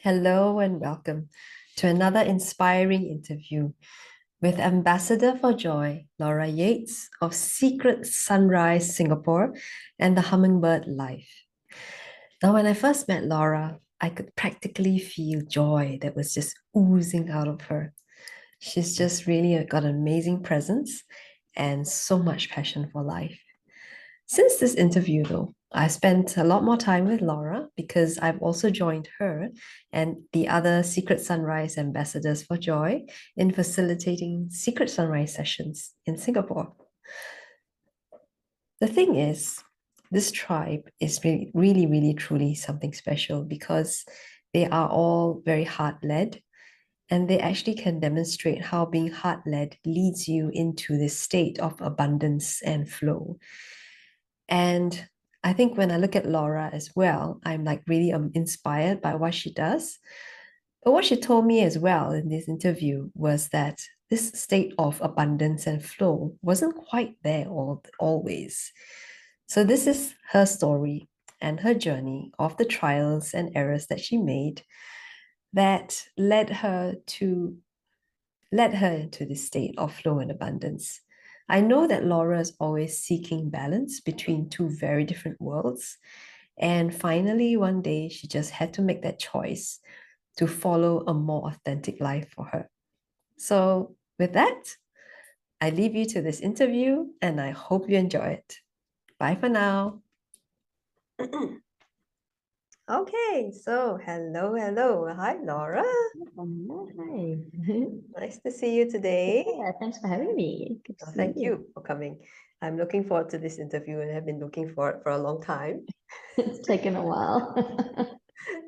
Hello and welcome to another inspiring interview with Ambassador for Joy, Laura Yates of Secret Sunrise Singapore and the Hummingbird Life. Now, when I first met Laura, I could practically feel joy that was just oozing out of her. She's just really got an amazing presence and so much passion for life. Since this interview, though, I spent a lot more time with Laura because I've also joined her and the other Secret Sunrise ambassadors for Joy in facilitating Secret Sunrise sessions in Singapore. The thing is, this tribe is really, truly something special because they are all very heart led and they actually can demonstrate how being heart led leads you into this state of abundance and flow. And I think when I look at Laura as well, I'm like really inspired by what she does. But what she told me as well in this interview was that this state of abundance and flow wasn't quite there always. So this is her story and her journey of the trials and errors that she made that led her into this state of flow and abundance. I know that Laura is always seeking balance between two very different worlds. And finally, one day, she just had to make that choice to follow a more authentic life for her. So, with that, I leave you to this interview and I hope you enjoy it. Bye for now. Okay, so hello. Hi, Laura. Hi. Nice to see you today. Yeah, thanks for having me. Good to Oh, see thank you. you for coming. I'm looking forward to this interview and have been looking for it for a long time. It's taken a while.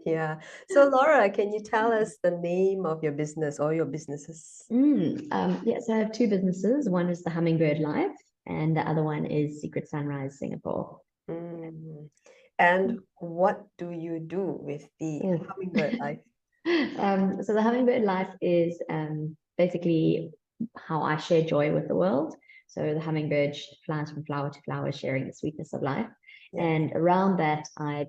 Yeah. So, Laura, can you tell us the name of your business or your businesses? So I have two businesses. One is the Hummingbird Life, and the other one is Secret Sunrise Singapore. Mm. And what do you do with the Oh. hummingbird life? So the Hummingbird Life is basically how I share joy with the world. So the hummingbird flies from flower to flower, sharing the sweetness of life. Yeah. And around that, I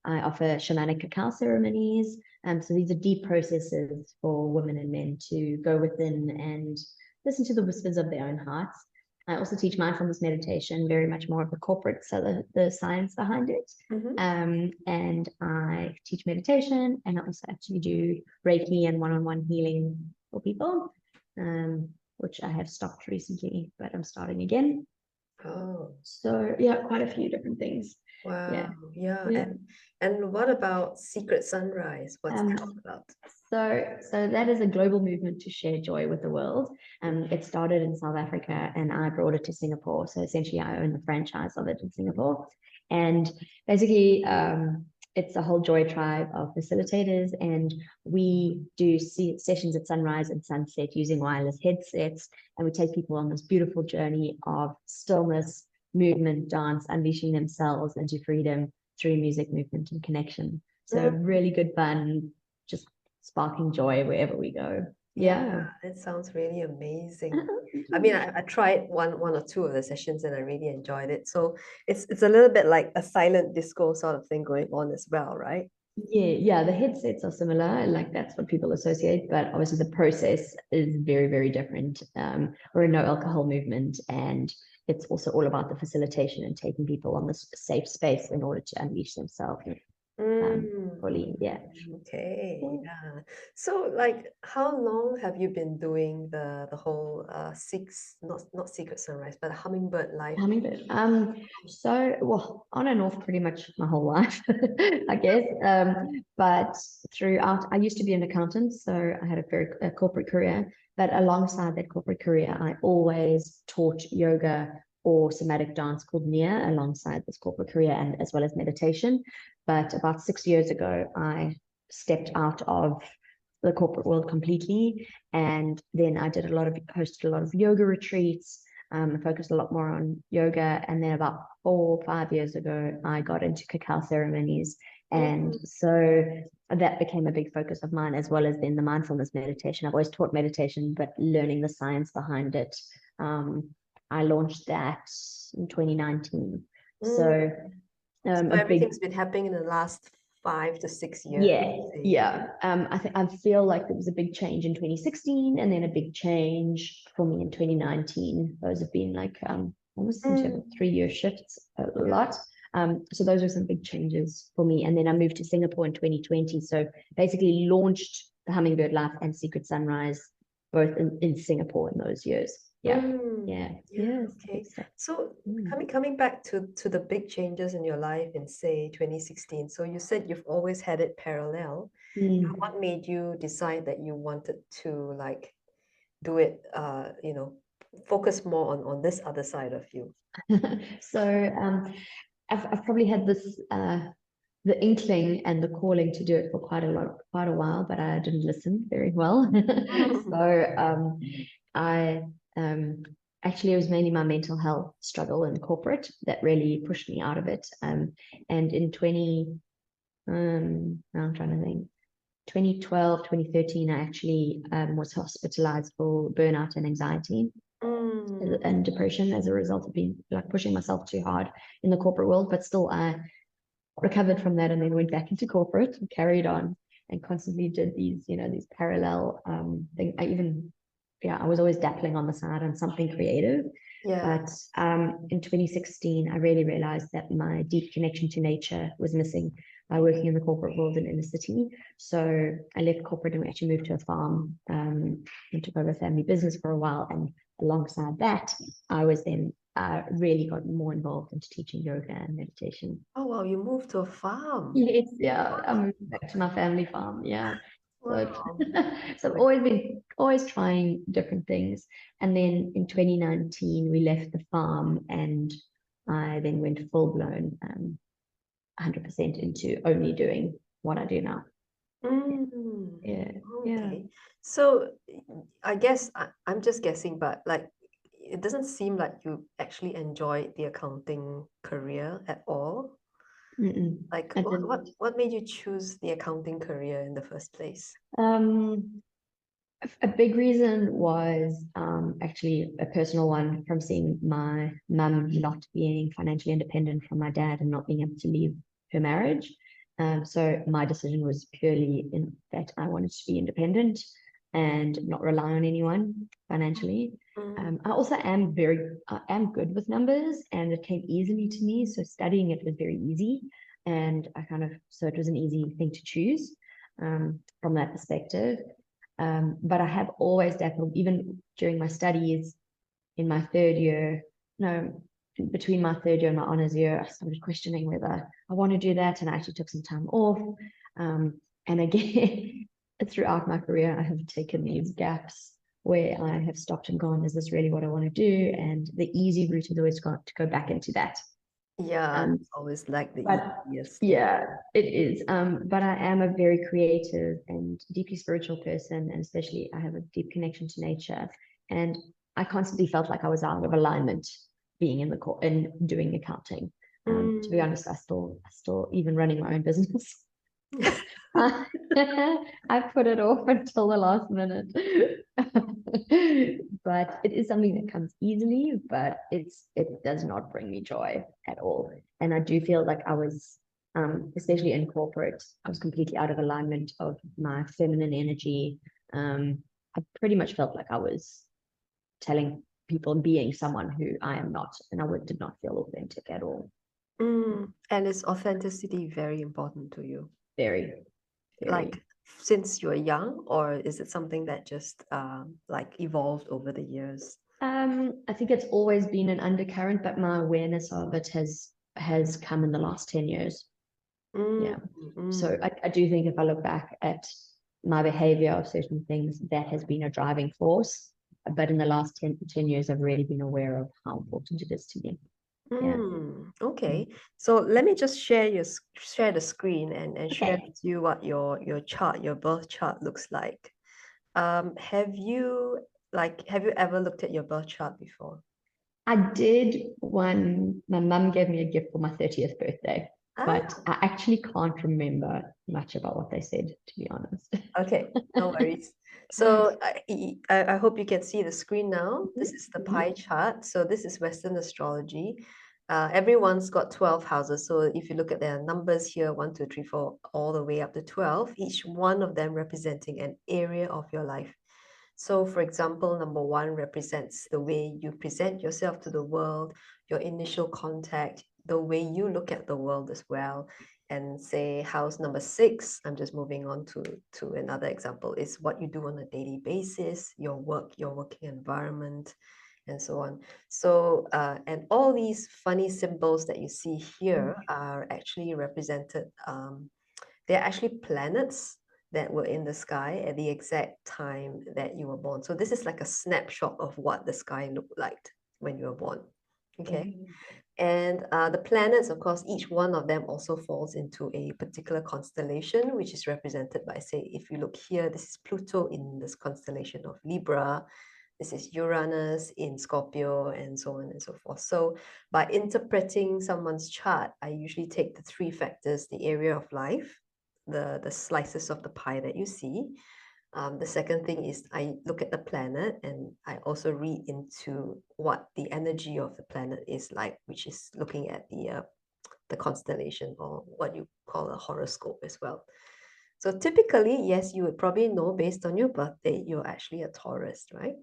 offer shamanic cacao ceremonies. So these are deep processes for women and men to go within and listen to the whispers of their own hearts. I also teach mindfulness meditation, very much more of the corporate, so the science behind it. Mm-hmm. And I teach meditation, and I also actually do Reiki and one-on-one healing for people, which I have stopped recently, but I'm starting again. Oh, So yeah, quite a few different things. Yeah, wow. Yeah. yeah. And what about Secret Sunrise? What's Um, that all about? so that is a global movement to share joy with the world. It started in South Africa, and I brought it to Singapore. So essentially, I own the franchise of it in Singapore, and basically, it's a whole joy tribe of facilitators, and we do sessions at sunrise and sunset using wireless headsets, and we take people on this beautiful journey of stillness, movement, dance, unleashing themselves into freedom through music, movement, and connection. So Mm, really good fun, just sparking joy wherever we go. yeah, Yeah. it sounds really amazing. I mean, I tried one or two of the sessions and I really enjoyed it. So it's a little bit like a silent disco sort of thing going on as well, right? Yeah, the headsets are similar, like that's what people associate, but obviously the process is very, very different. We're a no alcohol movement, and it's also all about the facilitation and taking people on this safe space in order to unleash themselves Mm, fully. Yeah. okay, yeah. So like how long have you been doing the whole six not Secret Sunrise, but Hummingbird Life? Hummingbird. Well, on and off pretty much my whole life, I guess. But throughout, I used to be an accountant, so I had a corporate career. But alongside that corporate career, I always taught yoga or somatic dance called Nia alongside this corporate career and as well as meditation. But about 6 years ago, I stepped out of the corporate world completely, and then I hosted a lot of yoga retreats. I focused a lot more on yoga. And then about 4 or 5 years ago, I got into cacao ceremonies. And Mm, so that became a big focus of mine, as well as then the mindfulness meditation. I've always taught meditation, but learning the science behind it. I launched that in 2019. mm. So So a big everything's been happening in the last 5 to 6 years. Yeah. I feel like there was a big change in 2016 and then a big change for me in 2019. Those have been like almost seem to have 3-year shifts a lot. So those are some big changes for me. And then I moved to Singapore in 2020. So basically launched the Hummingbird Life and Secret Sunrise both in Singapore in those years. Yeah. Okay. So coming back to the big changes in your life in, say, 2016. So you said you've always had it parallel. What made you decide that you wanted to like do it, focus more on this other side of you? So I've probably had this the inkling and the calling to do it for quite a while, but I didn't listen very well. So I actually, it was mainly my mental health struggle in corporate that really pushed me out of it. And in now I'm trying to think, 2012, 2013, I actually was hospitalized for burnout and anxiety and depression as a result of being like pushing myself too hard in the corporate world. But still, I recovered from that and then went back into corporate and carried on and constantly did these parallel things. I was always dabbling on the side on something creative. But in 2016, I really realized that my deep connection to nature was missing by working in the corporate world and in the city. So I left corporate and we actually moved to a farm and took over a family business for a while. And alongside that, I really got more involved into teaching yoga and meditation. Oh, wow, you moved to a farm. Yes, yeah, I moved back to my family farm. Yeah. Wow. So I've always trying different things. And then in 2019, we left the farm and I then went full blown 100% into only doing what I do now. Yeah. Okay. So I guess I'm just guessing, but like it doesn't seem like you actually enjoyed the accounting career at all. Like what made you choose the accounting career in the first place? A big reason was actually a personal one from seeing my mum not being financially independent from my dad and not being able to leave her marriage. So my decision was purely in that I wanted to be independent and not rely on anyone financially. I also am good with numbers and it came easily to me. So studying it was very easy and so it was an easy thing to choose from that perspective. But I have always dabbled, even during my studies in my third year, no, between my third year and my honors year, I started questioning whether I want to do that. And I actually took some time off. And again, throughout my career, I have taken these gaps where I have stopped and gone, is this really what I want to do? And the easy route is always got to go back into that. It's always like the easiest. Yeah, it is. But I am a very creative and deeply spiritual person, and especially I have a deep connection to nature. And I constantly felt like I was out of alignment being in the court and doing accounting. To be honest, I still even running my own business. I put it off until the last minute. But it is something that comes easily, but it does not bring me joy at all. And I do feel like I was, especially in corporate, I was completely out of alignment of my feminine energy. I pretty much felt like I was telling people being someone who I am not, and I did not feel authentic at all. And is authenticity very important to you? Very. Like since you're young, or is it something that just like evolved over the years? I think it's always been an undercurrent, but my awareness of it has come in the last 10 years. Yeah. So I do think if I look back at my behavior of certain things, that has been a driving force. But in the last 10 years, I've really been aware of how important it is to me. Okay. So let me just share the screen and share with you what your birth chart looks like. Have you ever looked at your birth chart before? I did one. My mum gave me a gift for my 30th birthday, but I actually can't remember much about what they said, to be honest. Okay, no worries. So I hope you can see the screen now. This is the pie chart. So this is Western astrology. everyone's got 12 houses. So if you look at their numbers here, 1, 2, 3, 4, all the way up to 12, each one of them representing an area of your life. So for example, number 1 represents the way you present yourself to the world, your initial contact, the way you look at the world as well. And say house number 6, I'm just moving on to another example, is what you do on a daily basis, your work, your working environment, and so on. So, and all these funny symbols that you see here are actually represented, they're actually planets that were in the sky at the exact time that you were born. So this is like a snapshot of what the sky looked like when you were born. Okay. And the planets, of course, each one of them also falls into a particular constellation, which is represented by, say, if you look here, this is Pluto in this constellation of Libra. This is Uranus in Scorpio, and so on and so forth. So by interpreting someone's chart, I usually take the 3 factors: the area of life, the slices of the pie that you see. The second thing is I look at the planet, and I also read into what the energy of the planet is like, which is looking at the constellation, or what you call a horoscope as well. So typically, yes, you would probably know based on your birthday, you're actually a Taurus, right?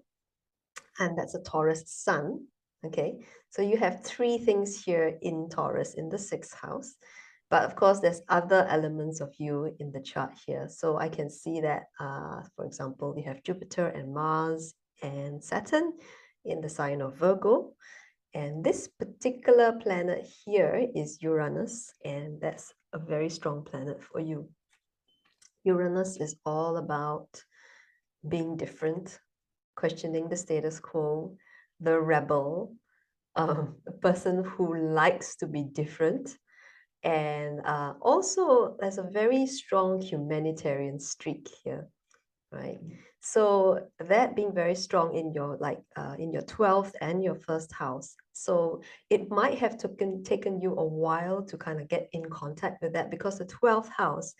And that's a Taurus sun. Okay, so you have 3 things here in Taurus in the 6th house. But of course, there's other elements of you in the chart here. So I can see that, for example, we have Jupiter and Mars and Saturn in the sign of Virgo. And this particular planet here is Uranus, and that's a very strong planet for you. Uranus is all about being different, questioning the status quo, the rebel, a person who likes to be different. And also, there's a very strong humanitarian streak here, right? So that being very strong in your in your 12th and your 1st house. So it might have taken you a while to kind of get in contact with that, because the 12th house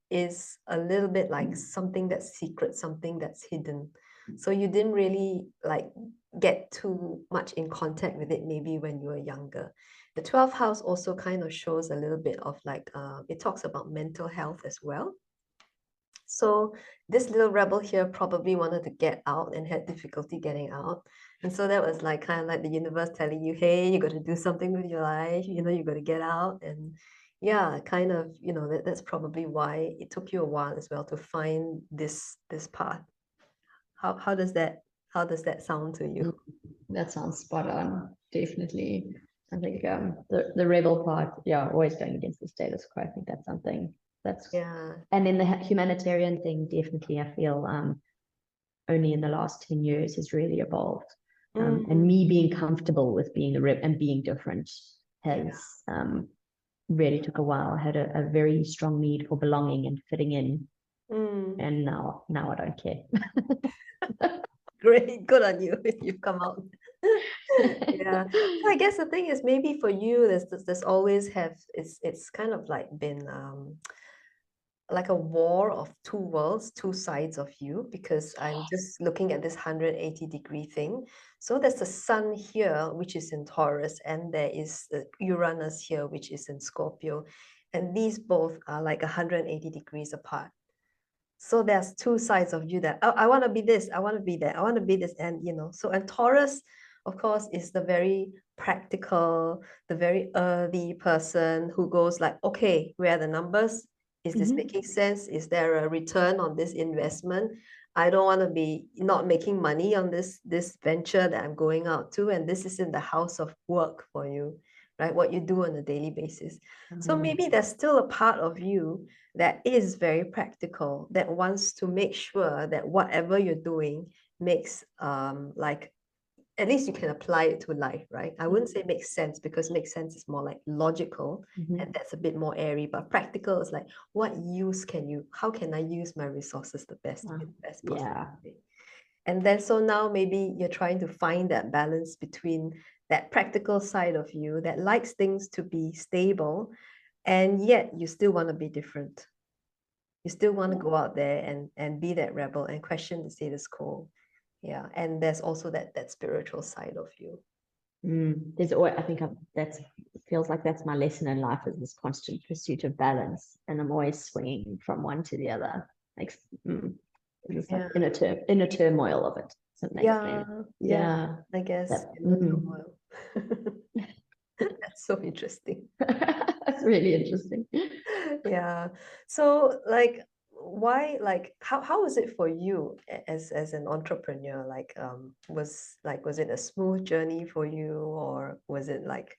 is a little bit like something that's secret, something that's hidden. So you didn't really like get too much in contact with it maybe when you were younger. The 12th house also kind of shows a little bit of like, it talks about mental health as well. So this little rebel here probably wanted to get out and had difficulty getting out. And so that was like kind of like the universe telling you, hey, you got to do something with your life, you know, you got to get out. And yeah, kind of, you know, that's probably why it took you a while as well to find this path. How does that sound to you? That sounds spot on, definitely. I think the rebel part, yeah, always going against the status quo. I think that's something that's Yeah. And then the humanitarian thing, definitely, I feel only in the last 10 years has really evolved. And me being comfortable with being a rep and being different has really took a while. I had a very strong need for belonging and fitting in. And now I don't care. Great, good on you. You've come out. Yeah. So I guess the thing is, maybe for you, there's always it's kind of like been like a war of 2 worlds, 2 sides of you, because I'm just looking at this 180-degree thing. So there's the sun here, which is in Taurus, and there is the Uranus here, which is in Scorpio. And these both are like 180 degrees apart. So there's 2 sides of you that I want to be this, I want to be that, I want to be this, and you know. So, and Taurus, of course, is the very practical, the very earthy person who goes like, okay, where are the numbers? Is this making sense? Is there a return on this investment? I don't want to be not making money on this venture that I'm going out to, and this is in the house of work for you, right? What you do on a daily basis. So maybe there's still a part of you that is very practical, that wants to make sure that whatever you're doing makes like, at least you can apply it to life, right? I wouldn't say makes sense, because makes sense is more like logical, and that's a bit more airy. But practical is like, what use how can I use my resources the best possible way? And then so now maybe you're trying to find that balance between that practical side of you that likes things to be stable, and yet you still want to be different. You still want to go out there and be that rebel and question the status quo. Yeah. And there's also that spiritual side of you. There's always, I think that's feels like that's my lesson in life, is this constant pursuit of balance, and I'm always swinging from one to the other. Like, it's like inner turmoil of it. So it makes sense. Yeah, I guess that, in a turmoil. That's so interesting. that's really interesting. Yeah. So like why like how was it for you as an entrepreneur? Like was it a smooth journey for you, or was it like,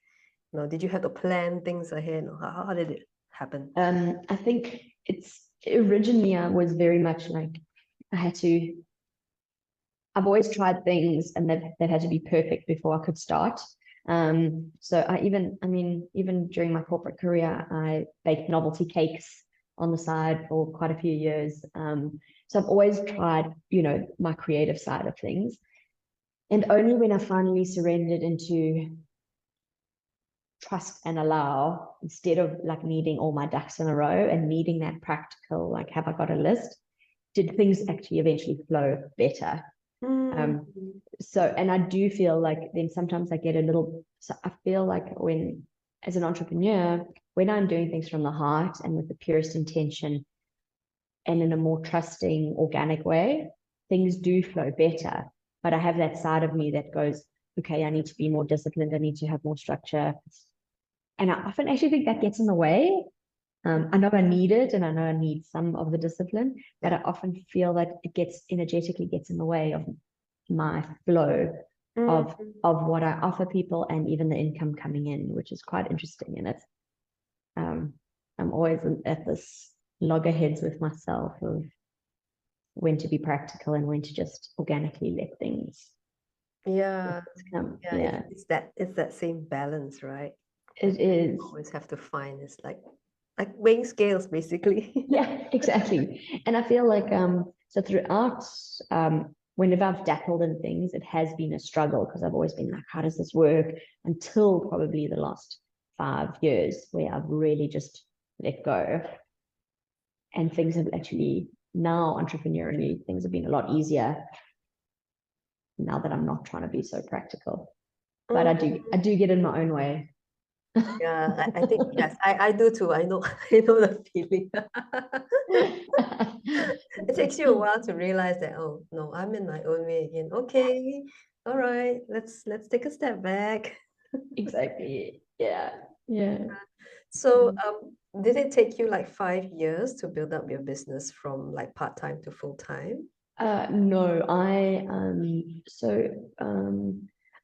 you know, did you have to plan things ahead? Or how did it happen? I think it's originally I was very much like I had to. I've always tried things and that had to be perfect before I could start. So I mean, even during my corporate career, I baked novelty cakes on the side for quite a few years. So I've always tried, you know, my creative side of things. And only when I finally surrendered into trust and allow, instead of like needing all my ducks in a row and needing that practical, like, have I got a list? Did things actually eventually flow better? Mm. So, and I do feel like then sometimes I get a little, so I feel like when, as an entrepreneur, when I'm doing things from the heart and with the purest intention and in a more trusting, organic way, things do flow better. But I have that side of me that goes, okay, I need to be more disciplined. I need to have more structure. And I often actually think that gets in the way. I know I need it and I know I need some of the discipline, but I often feel that it gets energetically gets in the way of my flow of Mm. what I offer people and even the income coming in, which is quite interesting. And it's I'm always at this loggerheads with myself of when to be practical and when to just organically let things Yeah. come. Yeah, Yeah, it's that same balance, right? it is. Always have to find. It's like weighing scales basically. Yeah, exactly. And I feel like so throughout whenever I've dappled in things, it has been a struggle because I've always been like, how does this work? Until probably the last 5 years where I've really just let go. And things have actually now entrepreneurially, things have been a lot easier now that I'm not trying to be so practical. But I do get in my own way. Yeah, I think yes, I do too. I know I know the feeling. It takes you a while to realize that, oh no, I'm in my own way again. Okay, all right, let's take a step back. Exactly. Yeah. Yeah. So, did it take you like 5 years to build up your business from like part-time to full-time? No,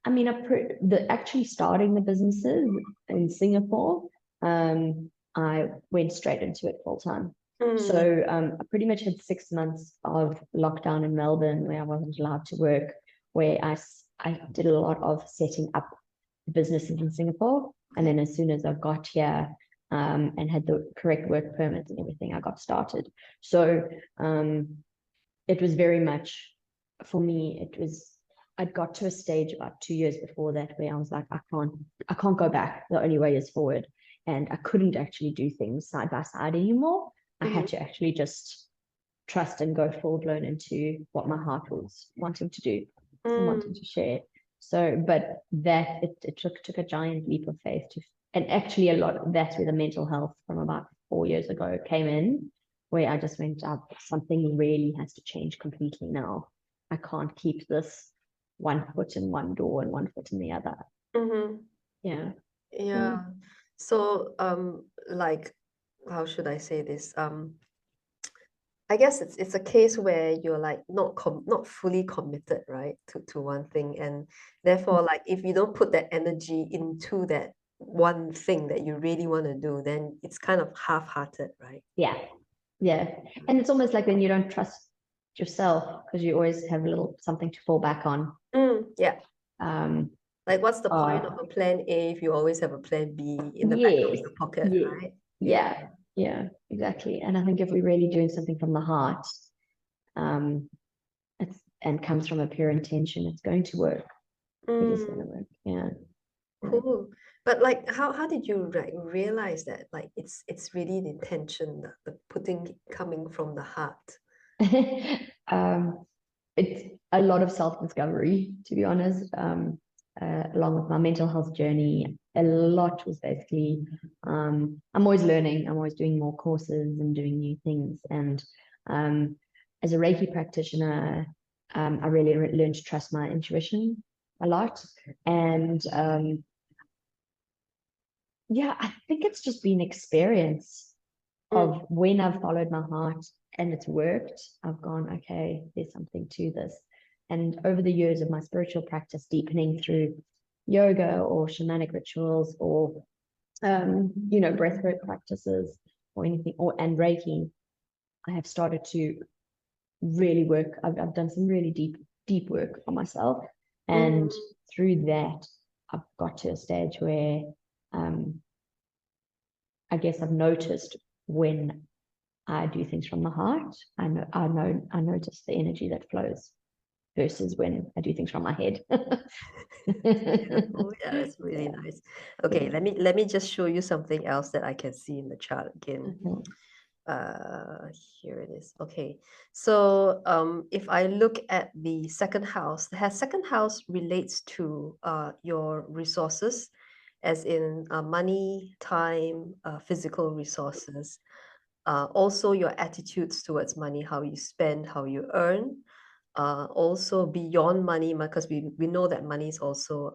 I mean, the actually starting the businesses in Singapore, I went straight into it full time. Mm, So I pretty much had 6 months of lockdown in Melbourne where I wasn't allowed to work, where I did a lot of setting up businesses in Singapore. And okay. then as soon as I got here, and had the correct work permits and everything, I got started. So it was very much for me, it was I'd got to a stage about 2 years before that where I was like, I can't go back. The only way is forward. And I couldn't actually do things side by side anymore. I had to actually just trust and go full blown into what my heart was wanting to do and wanting Mm, to share. So, but that it took a giant leap of faith to, and actually a lot. That's where the mental health from about 4 years ago came in, where I just went up. Something really has to change completely now. I can't keep this one foot in one door and one foot in the other. mm-hmm. Yeah, yeah. Yeah. So, like, how should I say this? I guess it's a case where you're like not fully committed, right, to one thing, and therefore, like, if you don't put that energy into that one thing that you really want to do, then it's kind of half-hearted, right? Yeah, yeah. And it's almost like then you don't trust yourself because you always have a little something to fall back on. Yeah. Um, Like, what's the point of uh, a plan A if you always have a plan B in the back of yes, your pocket, yeah, right? Yeah. yeah, yeah, exactly. And I think if we're really doing something from the heart, um, it's and comes from a pure intention, it's going to work. It is going to Mm, work. Yeah, cool. But like, how did you like realize that like it's really the intention, the putting coming from the heart? yeah. It's a lot of self-discovery, to be honest. along with my mental health journey, a lot was basically, I'm always learning. I'm always doing more courses and doing new things. And as a Reiki practitioner, I really learned to trust my intuition a lot. And yeah, I think it's just been experience of when I've followed my heart and it's worked, I've gone, okay, there's something to this. And over the years of my spiritual practice, deepening through yoga or shamanic rituals or, breathwork practices or anything, and Reiki, I have started to really work. I've done some really deep work on myself. And through that, I've got to a stage where I guess I've noticed when I do things from the heart. I notice the energy that flows versus when I do things from my head. Beautiful. Yeah, that's really nice. Okay, let me just show you something else that I can see in the chart again. Here it is. Okay, so if I look at the second house, the second house relates to your resources, as in money, time, physical resources. Also your attitudes towards money, how you spend, how you earn. Also beyond money, because we know that money is also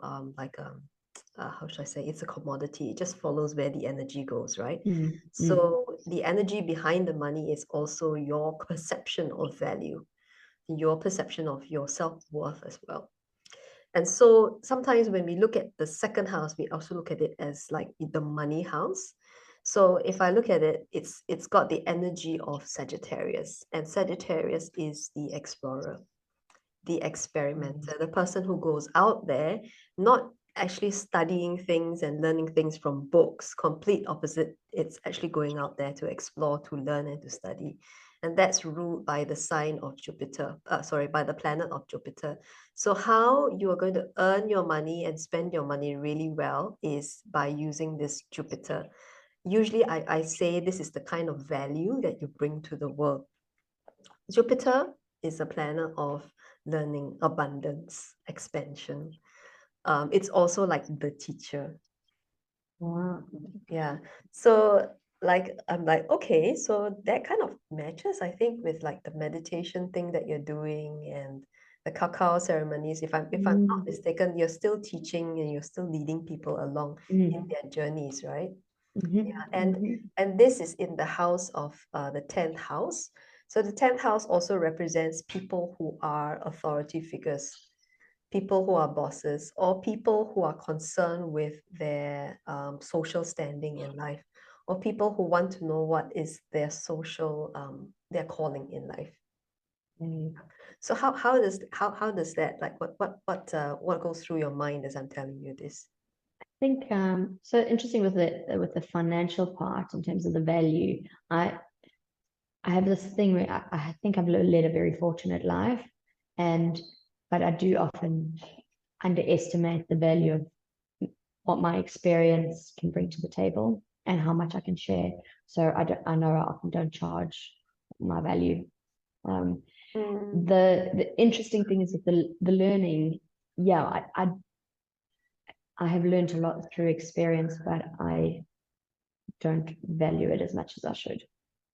how should I say, it's a commodity. It just follows where the energy goes, right? So the energy behind the money is also your perception of value, your perception of your self-worth as well. And so sometimes when we look at the second house, we also look at it as like the money house. So if I look at it, it's got the energy of Sagittarius, and Sagittarius is the explorer, the experimenter, the person who goes out there, not actually studying things and learning things from books. Complete opposite. It's actually going out there to explore, to learn, and to study. And that's ruled by the sign of Jupiter, by the planet of Jupiter. So how you are going to earn your money and spend your money really well is by using this Jupiter. Usually I say this is the kind of value that you bring to the world. Jupiter is a planet of learning, abundance, expansion. It's also like the teacher. Wow. Yeah. So like I'm like, okay, so that kind of matches, I think, with like the meditation thing that you're doing and the cacao ceremonies. If I'm not mistaken, you're still teaching and you're still leading people along in their journeys, right? Yeah, and this is in the house of the 10th house. So the 10th house also represents people who are authority figures, people who are bosses, or people who are concerned with their social standing in life, or people who want to know what is their social their calling in life. So how does that, like, what goes through your mind as I'm telling you this? I think so interesting with the financial part in terms of the value. I have this thing where I think I've led a very fortunate life, but I do often underestimate the value of what my experience can bring to the table and how much I can share. So I know I often don't charge my value. The interesting thing is with the learning, yeah, I have learned a lot through experience, but I don't value it as much as I should,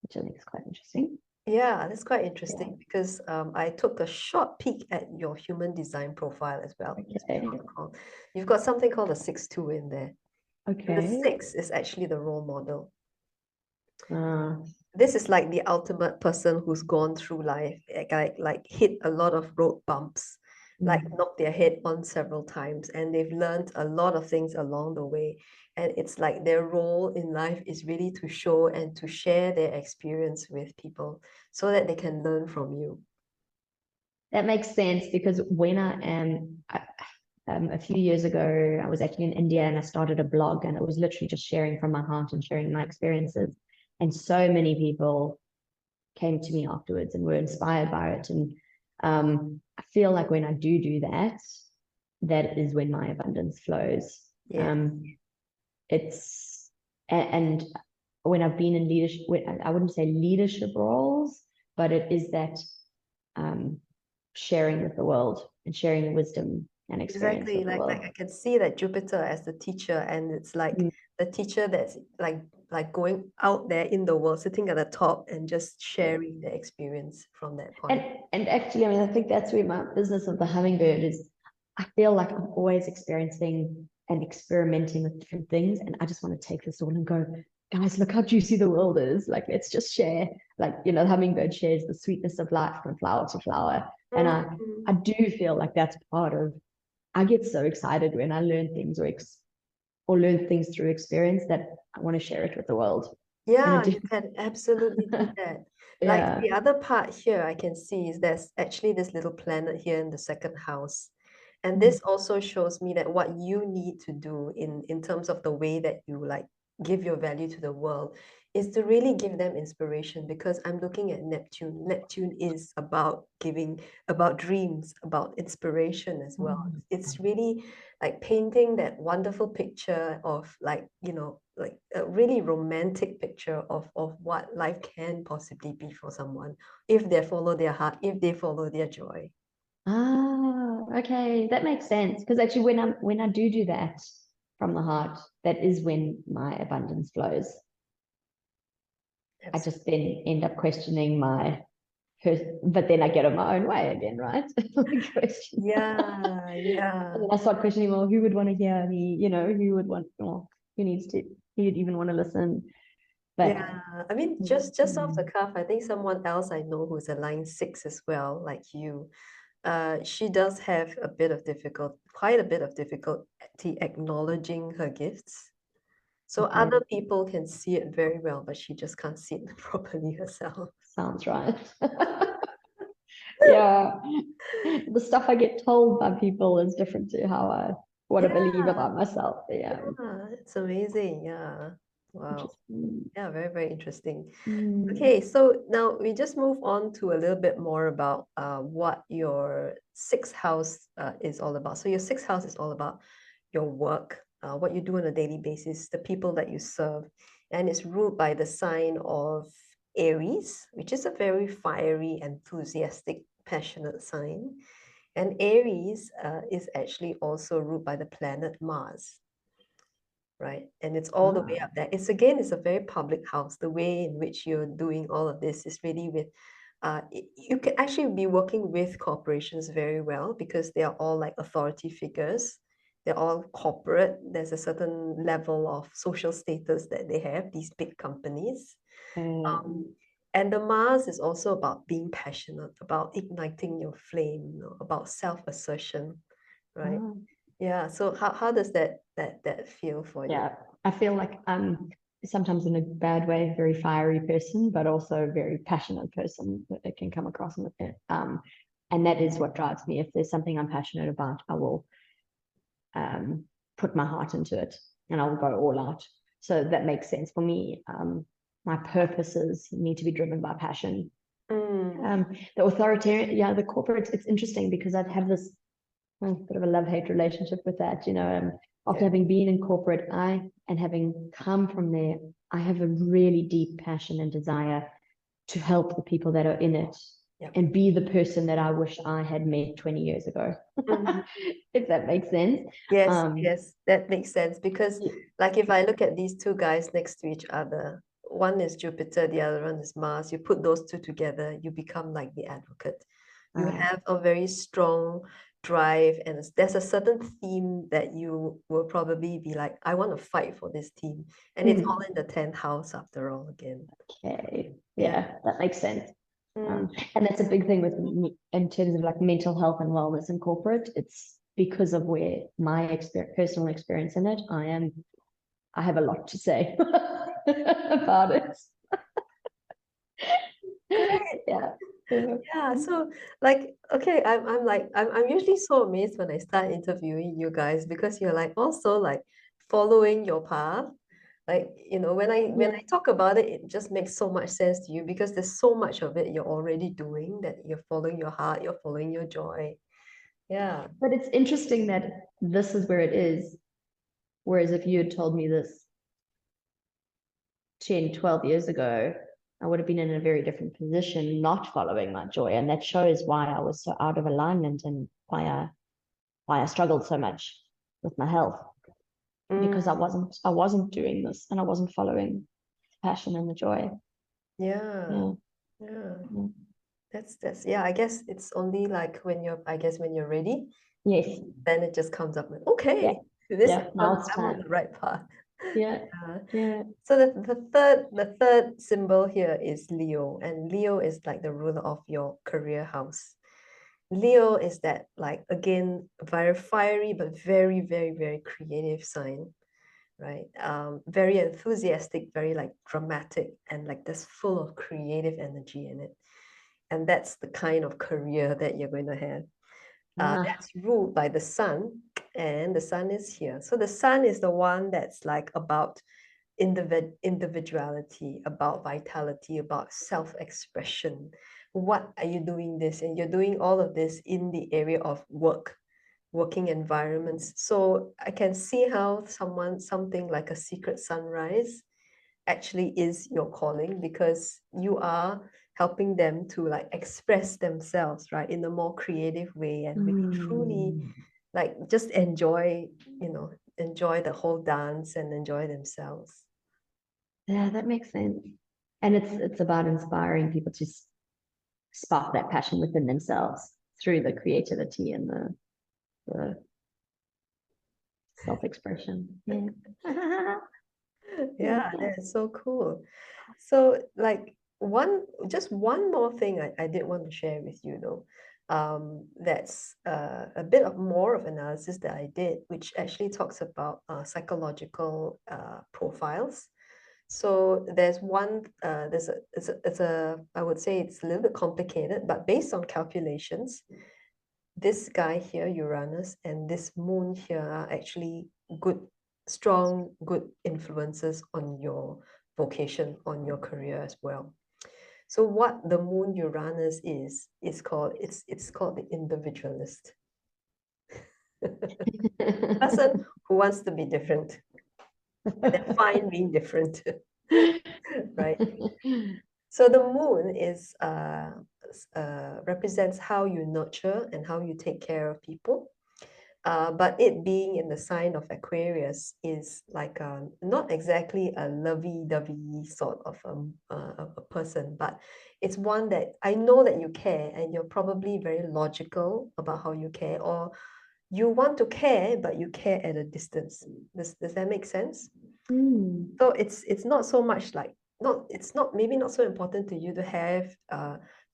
which I think is quite interesting. Yeah, that's quite interesting because I took a short peek at your human design profile as well. Okay. You've got something called a 6-2 in there. And the Okay. 6 is actually the role model. Uh, This is like the ultimate person who's gone through life, like hit a lot of road bumps, like knocked their head on several times, and they've learned a lot of things along the way. And it's like their role in life is really to show and to share their experience with people so that they can learn from you. that makes sense because when a few years ago, I was actually in India and I started a blog, and it was literally just sharing from my heart and sharing my experiences. And so many people came to me afterwards and were inspired by it. And I feel like when I do that, that is when my abundance flows. Yeah. It's and when I've been in leadership, I wouldn't say leadership roles, but it is that sharing with the world and sharing the wisdom and experience Exactly. with the Like I world. can see that Jupiter as the teacher, and it's like Mm. the teacher that's like going out there in the world, sitting at the top and just Yeah. sharing the experience from that And point. and actually, I mean, I think that's where my business of the hummingbird is. I feel like I'm always experiencing and experimenting with different things, and I just want to take this all and go, guys, look how juicy the world is. Like, let's just share. Like, the hummingbird shares the sweetness of life from flower to flower, and I Mhm. do feel like that's part of. I get so excited when I learn things or learn things through experience that I want to share it with the world. In a Yeah, you different, can absolutely do that. Like yeah. the other part here I can see is there's actually this little planet here in the second house. And Mm. this also shows me that what you need to do in terms of the way that you like give your value to the world is to really give them inspiration, because I'm looking at Neptune. Neptune is about giving, about dreams, about inspiration as well. It's really like painting that wonderful picture of like, like a really romantic picture of what life can possibly be for someone if they follow their heart, if they follow their joy. Ah, okay, that makes sense. Because actually, when I do that from the heart, that is when my abundance flows. I just then end up questioning but then I get on my own way again, right? Like question. Yeah, And yeah. then I start questioning, well, who would want to hear me? Who would want, well, who'd even want to listen? But Yeah, I mean, just off the cuff, I think someone else I know who's a line six as well, like you. She does have a bit of quite a bit of difficulty acknowledging her gifts. So okay, other people can see it very well, but she just can't see it properly herself. sounds right. Yeah, the stuff I get told by people is different to what I believe Yeah, about myself. Yeah, yeah, it's amazing. Yeah. Wow. interesting. Yeah, very, very interesting. Mm, Okay, so now we just move on to a little bit more about what your sixth house is all about. So your sixth house is all about your work, what you do on a daily basis, the people that you serve, and it's ruled by the sign of Aries, which is a very fiery, enthusiastic, passionate sign. And Aries is actually also ruled by the planet Mars, right? And it's all the way ah, up there. It's a very public house. The way in which you're doing all of this is really with, you can actually be working with corporations very well because they are all like authority figures. They're all corporate. There's a certain level of social status that they have, these big companies. Um, and the Mars is also about being passionate, about igniting your flame, about self-assertion, right? ah. Yeah. So how does that feel for you? Yeah, I feel like I'm sometimes in a bad way, a very fiery person, but also a very passionate person that it can come across in it. And that is what drives me. If there's something I'm passionate about, I will um, put my heart into it and I will go all out. So that makes sense for me. My purposes need to be driven by passion. Mm, The authoritarian, yeah, the corporate, it's interesting because I'd have this bit of a love-hate relationship with that. After yeah. having been in corporate, and having come from there, I have a really deep passion and desire to help the people that are in it Yeah. and be the person that I wish I had met 20 years ago, Mhm. if that makes sense. Yes, Um, yes, that makes sense because like if I look at these two guys next to each other, one is Jupiter, the other one is Mars. You put those two together, you become like the advocate. You uh, have a very strong drive, and there's a certain theme that you will probably be like, I want to fight for this team. And it's all in the 10th house after all again. okay, Yeah. yeah, that makes sense. Mm. And that's a big thing with me in terms of like mental health and wellness in corporate. It's because of where my personal experience in it. I have a lot to say about it. Great. Yeah. Yeah, so like okay, I'm usually so amazed when I start interviewing you guys because you're like also like following your path. Like, when I talk about it, it just makes so much sense to you because there's so much of it you're already doing, that you're following your heart, you're following your joy. Yeah. But it's interesting that this is where it is. Whereas if you had told me this 10, 12 years ago, I would have been in a very different position, not following my joy. And that shows why I was so out of alignment and why why I struggled so much with my health, because I wasn't doing this, and I wasn't following the passion and the joy. Yeah. That's yeah, I guess it's only like when you're ready, Yes. then it just comes up with, okay, Now it's I'm on time. the right path. Yeah. So the third symbol here is Leo, and Leo is like the ruler of your career house. Leo is that, like, again, very fiery but very, very, very creative sign, right? Very enthusiastic, very like dramatic, and like this full of creative energy in it. And that's the kind of career that you're going to have. That's ruled by the sun, and the sun is here. So the sun is the one that's like about individuality, about vitality, about self-expression. What are you doing this? And you're doing all of this in the area of working environments. So I can see how something like a secret sunrise actually is your calling, because you are helping them to like express themselves, right, in a more creative way, and really truly like just enjoy the whole dance and enjoy themselves. Yeah, that makes sense. And it's about inspiring people to spark that passion within themselves through the creativity and the self-expression. Yeah. Yeah, that is so cool. So like just one more thing I did want to share with you though. That's a bit of more of analysis that I did, which actually talks about psychological profiles. So there's one, I would say it's a little bit complicated, but based on calculations, this guy here, Uranus, and this moon here are actually strong, good influences on your vocation, on your career as well. So what the moon Uranus is called, it's called the individualist. Person who wants to be different. They're fine being different. Right? So the moon is represents how you nurture and how you take care of people. But it being in the sign of Aquarius is like not exactly a lovey-dovey sort of a person, but it's one that I know that you care, and you're probably very logical about how you care, or you want to care, but you care at a distance. Does that make sense? So it's not so much like it's not maybe not so important to you to have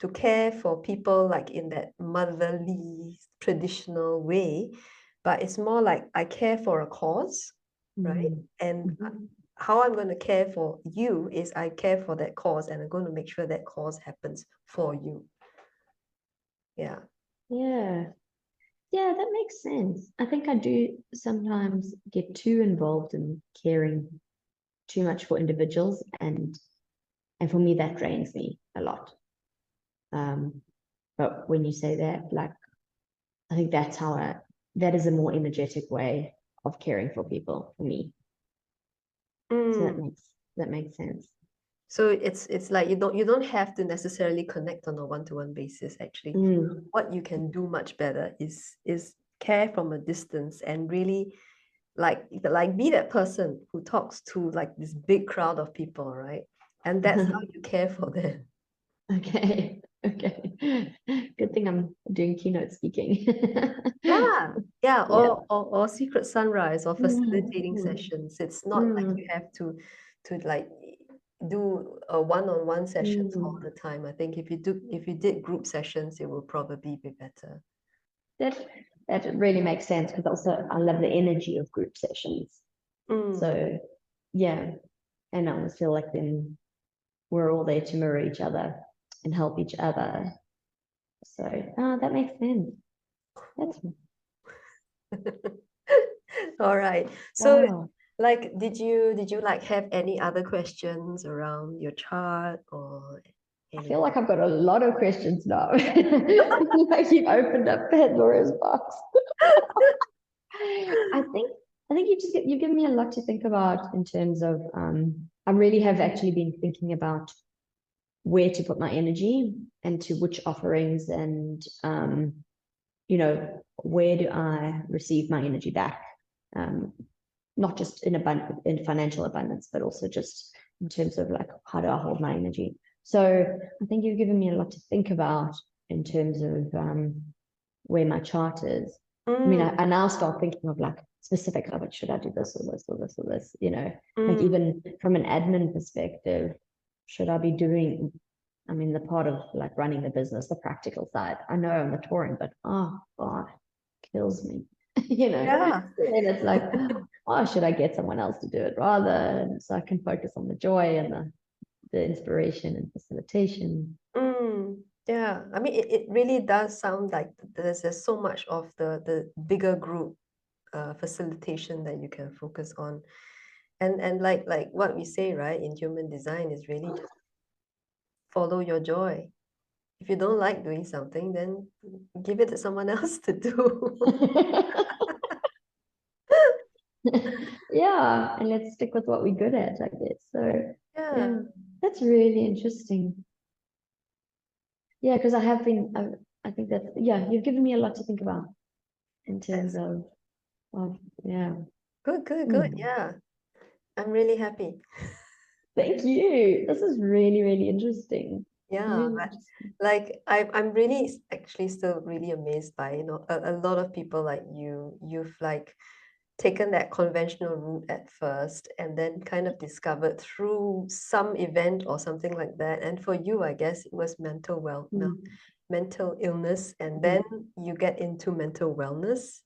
to care for people like in that motherly traditional way, but it's more like I care for a cause, right? And how I'm going to care for you is I care for that cause, and I'm going to make sure that cause happens for you. Yeah. Yeah. Yeah, that makes sense. I think I do sometimes get too involved in caring too much for individuals, and for me that drains me a lot. But when you say that, like, I think that is a more energetic way of caring for people for me. So that makes sense. So it's like you don't have to necessarily connect on a one-to-one basis, actually. What you can do much better is care from a distance, and really like be that person who talks to like this big crowd of people, right? And that's how you care for them. Okay. Good thing I'm doing keynote speaking. Yeah, or secret sunrise or facilitating sessions. It's not like you have to like do a one-on-one sessions all the time. I think if you did group sessions, it will probably be better. That really makes sense, because also I love the energy of group sessions. So yeah, and I almost feel like then we're all there to mirror each other and help each other. So that makes sense. That's all right. So wow. like did you like have any other questions around your chart or I anything? feel like I've got a lot of questions now. Like you've opened up Pandora's box. I think you've given me a lot to think about in terms of I really have actually been thinking about where to put my energy and to which offerings, and you know, where do I receive my energy back? Not just in financial abundance, but also just in terms of like, how do I hold my energy? So I think you've given me a lot to think about in terms of where my chart is. I mean, I now start thinking of like specific, like, should I do this or this or this or this? You know, like even from an admin perspective, should I be doing, I mean, the part of like running the business, the practical side. I know I'm the touring, but oh God, kills me. You know, Yeah. and it's like, oh, should I get someone else to do it rather, so I can focus on the joy and the inspiration and facilitation. Yeah, I mean, it really does sound like there's so much of the bigger group facilitation that you can focus on. And like what we say, right, in human design is really just follow your joy. If you don't like doing something, then give it to someone else to do. Yeah, and let's stick with what we're good at, I guess. So Yeah. yeah, that's really interesting. Yeah, because I have been, I think that, yeah, you've given me a lot to think about in terms of yeah. Good, good, good. Mm. Yeah. I'm really happy. Thank you. This is really, really interesting. Yeah, Really but interesting. like I'm really actually still really amazed by, a lot of people like you've like taken that conventional route at first and then kind of discovered through some event or something like that. And for you, I guess it was Mm. mental illness, and then Mm. you get into mental wellness.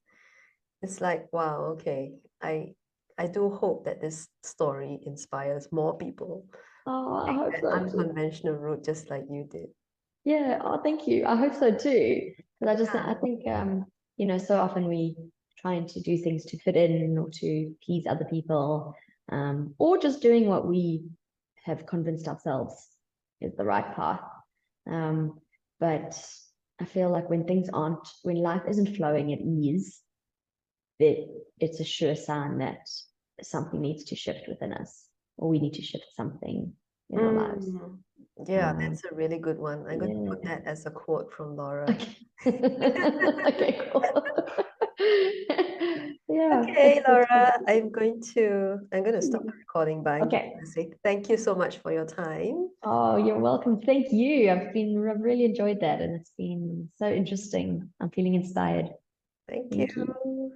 It's like, wow, okay. I do hope that this story inspires more people Oh, to I take hope that so too. unconventional route just like you did. Yeah, oh, thank you. I hope so too. Because I Yeah. think, so often we trying to do things to fit in or to please other people, or just doing what we have convinced ourselves is the right path. Um, but I feel like when life isn't flowing at ease, that it's a sure sign that something needs to shift within us, or we need to shift something in our lives. Mm, yeah, Um, that's a really good one. I'm going to put yeah. that as a quote from Laura. Okay. Okay, cool. Yeah, Okay, Laura, I'm going to stop the recording, but I'm just okay. going to say thank you so much for your time. Oh, you're welcome. Thank you. I've really enjoyed that, and it's been so interesting. I'm feeling inspired. Thank Thank you. you.